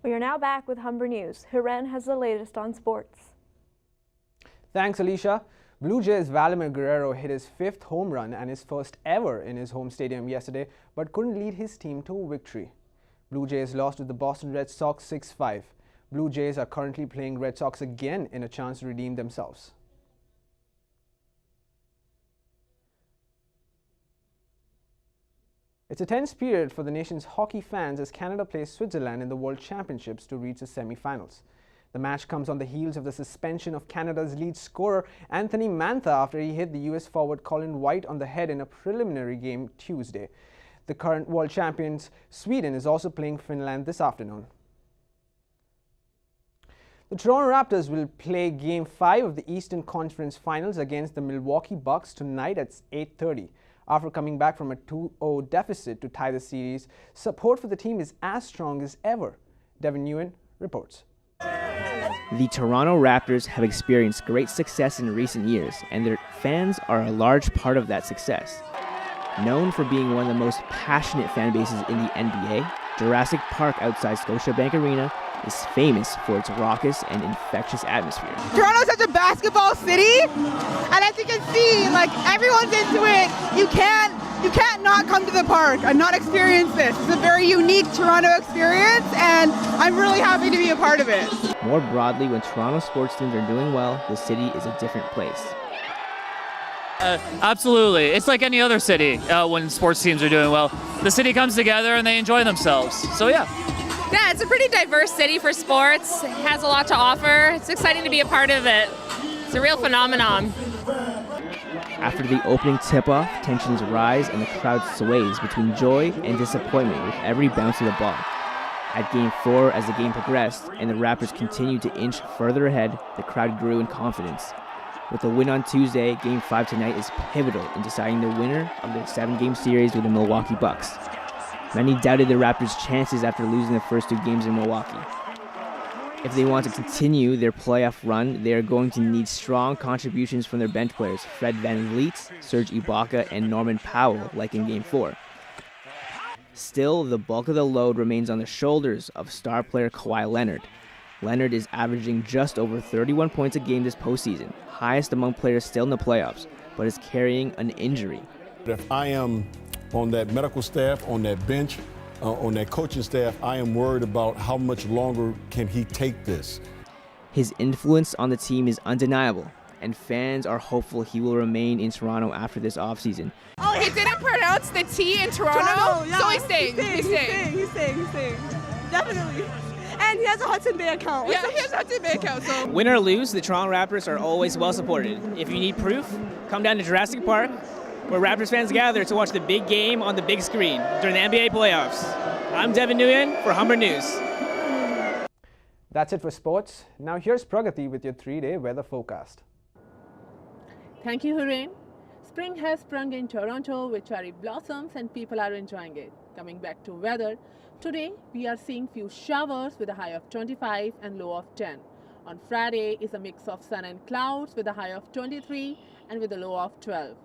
We are now back with Humber News. Hiren has the latest on sports. Thanks, Alicia. Blue Jays' Vladimir Guerrero hit his 5th home run and his first ever in his home stadium yesterday, but couldn't lead his team to victory. Blue Jays lost to the Boston Red Sox 6-5. Blue Jays are currently playing Red Sox again in a chance to redeem themselves. It's a tense period for the nation's hockey fans as Canada plays Switzerland in the World Championships to reach the semi-finals. The match comes on the heels of the suspension of Canada's lead scorer Anthony Mantha after he hit the US forward Colin White on the head in a preliminary game Tuesday. The current world champions Sweden is also playing Finland this afternoon. The Toronto Raptors will play Game 5 of the Eastern Conference Finals against the Milwaukee Bucks tonight at 8:30. After coming back from a 2-0 deficit to tie the series, support for the team is as strong as ever. Devin Nguyen reports. The Toronto Raptors have experienced great success in recent years, and their fans are a large part of that success. Known for being one of the most passionate fan bases in the NBA, Jurassic Park outside Scotiabank Arena is famous for its raucous and infectious atmosphere. Toronto's such a basketball city, and as you can see, like, everyone's into it. You can't not come to the park and not experience this. It's a very unique Toronto experience, and I'm really happy to be a part of it. More broadly, when Toronto sports teams are doing well, the city is a different place. Absolutely. It's like any other city when sports teams are doing well. The city comes together and they enjoy themselves. So yeah. Yeah, it's a pretty diverse city for sports. It has a lot to offer. It's exciting to be a part of it. It's a real phenomenon. After the opening tip-off, tensions rise and the crowd sways between joy and disappointment with every bounce of the ball. At Game 4, as the game progressed and the Raptors continued to inch further ahead, the crowd grew in confidence. With the win on Tuesday, Game 5 tonight is pivotal in deciding the winner of the 7-game series with the Milwaukee Bucks. Many doubted the Raptors' chances after losing the first 2 games in Milwaukee. If they want to continue their playoff run, they are going to need strong contributions from their bench players, Fred VanVleet, Serge Ibaka, and Norman Powell, like in Game 4. Still, the bulk of the load remains on the shoulders of star player Kawhi Leonard. Leonard is averaging just over 31 points a game this postseason, highest among players still in the playoffs, but is carrying an injury. If I am on that medical staff, on that bench, on that coaching staff, I am worried about how much longer can he take this. His influence on the team is undeniable, and fans are hopeful he will remain in Toronto after this offseason. Oh, he didn't pronounce the T in Toronto? Yeah. So he's staying. He's staying. Definitely. And he has a Hudson Bay account. Yeah, he has a Hudson Bay account. So. Win or lose, the Toronto Raptors are always well supported. If you need proof, come down to Jurassic Park, where Raptors fans gather to watch the big game on the big screen during the NBA playoffs. I'm Devin Nguyen for Humber News. That's it for sports. Now here's Pragati with your 3-day weather forecast. Thank you, Hiren. Spring has sprung in Toronto with cherry blossoms and people are enjoying it. Coming back to weather, today we are seeing few showers with a high of 25 and low of 10. On Friday is a mix of sun and clouds with a high of 23 and with a low of 12.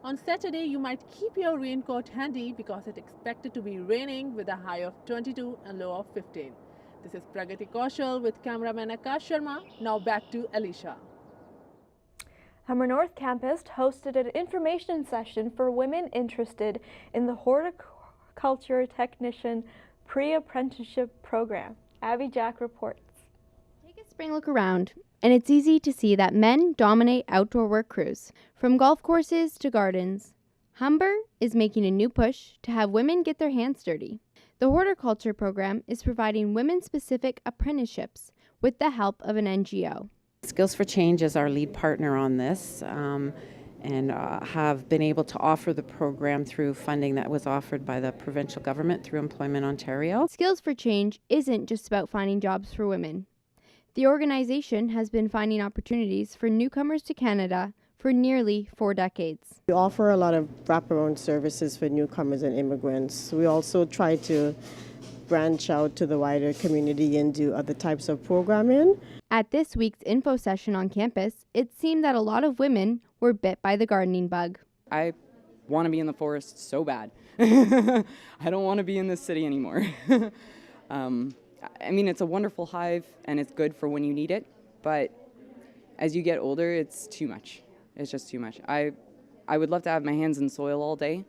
On Saturday, you might keep your raincoat handy because it's expected to be raining with a high of 22 and low of 15. This is Pragati Kaushal with cameraman Akash Sharma. Now back to Alicia. Humber North Campus hosted an information session for women interested in the horticulture technician pre-apprenticeship program. Abby Jack reports. Take a spring look around, and it's easy to see that men dominate outdoor work crews, from golf courses to gardens. Humber is making a new push to have women get their hands dirty. The horticulture program is providing women-specific apprenticeships with the help of an NGO. Skills for Change is our lead partner on this and have been able to offer the program through funding that was offered by the provincial government through Employment Ontario. Skills for Change isn't just about finding jobs for women. The organization has been finding opportunities for newcomers to Canada for nearly 4 decades. We offer a lot of wraparound services for newcomers and immigrants. We also try to branch out to the wider community and do other types of programming. At this week's info session on campus, it seemed that a lot of women were bit by the gardening bug. I want to be in the forest so bad. I don't want to be in this city anymore. I mean, it's a wonderful hive and it's good for when you need it, but as you get older, it's too much. It's just too much. I would love to have my hands in soil all day,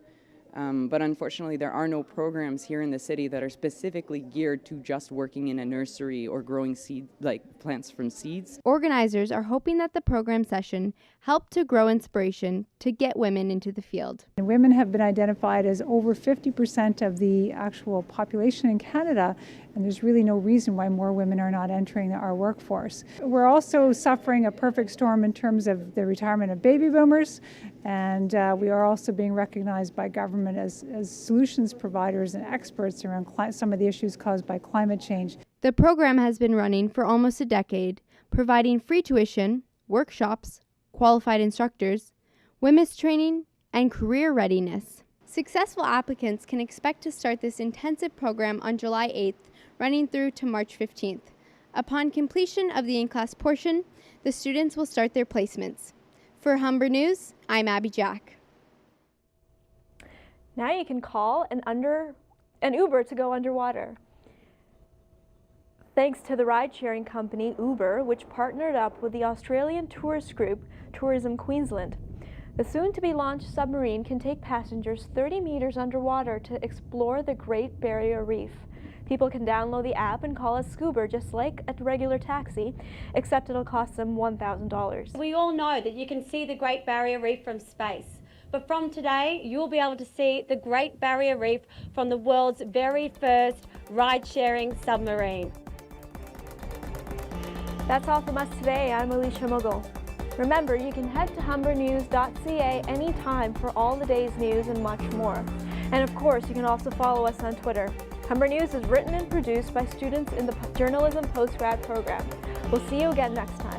but unfortunately there are no programs here in the city that are specifically geared to just working in a nursery or growing seed, like plants from seeds. Organizers are hoping that the program session helped to grow inspiration to get women into the field. And women have been identified as over 50% of the actual population in Canada, and there's really no reason why more women are not entering our workforce. We're also suffering a perfect storm in terms of the retirement of baby boomers, and we are also being recognized by government as solutions providers and experts around some of the issues caused by climate change. The program has been running for almost a decade, providing free tuition, workshops, qualified instructors, women's training, and career readiness. Successful applicants can expect to start this intensive program on July 8th, running through to March 15th. Upon completion of the in-class portion, the students will start their placements. For Humber News, I'm Abby Jack. Now you can call an Uber to go underwater. Thanks to the ride-sharing company Uber, which partnered up with the Australian tourist group Tourism Queensland. The soon-to-be-launched submarine can take passengers 30 meters underwater to explore the Great Barrier Reef. People can download the app and call a scuba just like a regular taxi, except it'll cost them $1,000. We all know that you can see the Great Barrier Reef from space. But from today, you'll be able to see the Great Barrier Reef from the world's very first ride-sharing submarine. That's all from us today. I'm Alicia Mogul. Remember, you can head to humbernews.ca anytime for all the day's news and much more. And of course, you can also follow us on Twitter. Humber News is written and produced by students in the Journalism Postgrad program. We'll see you again next time.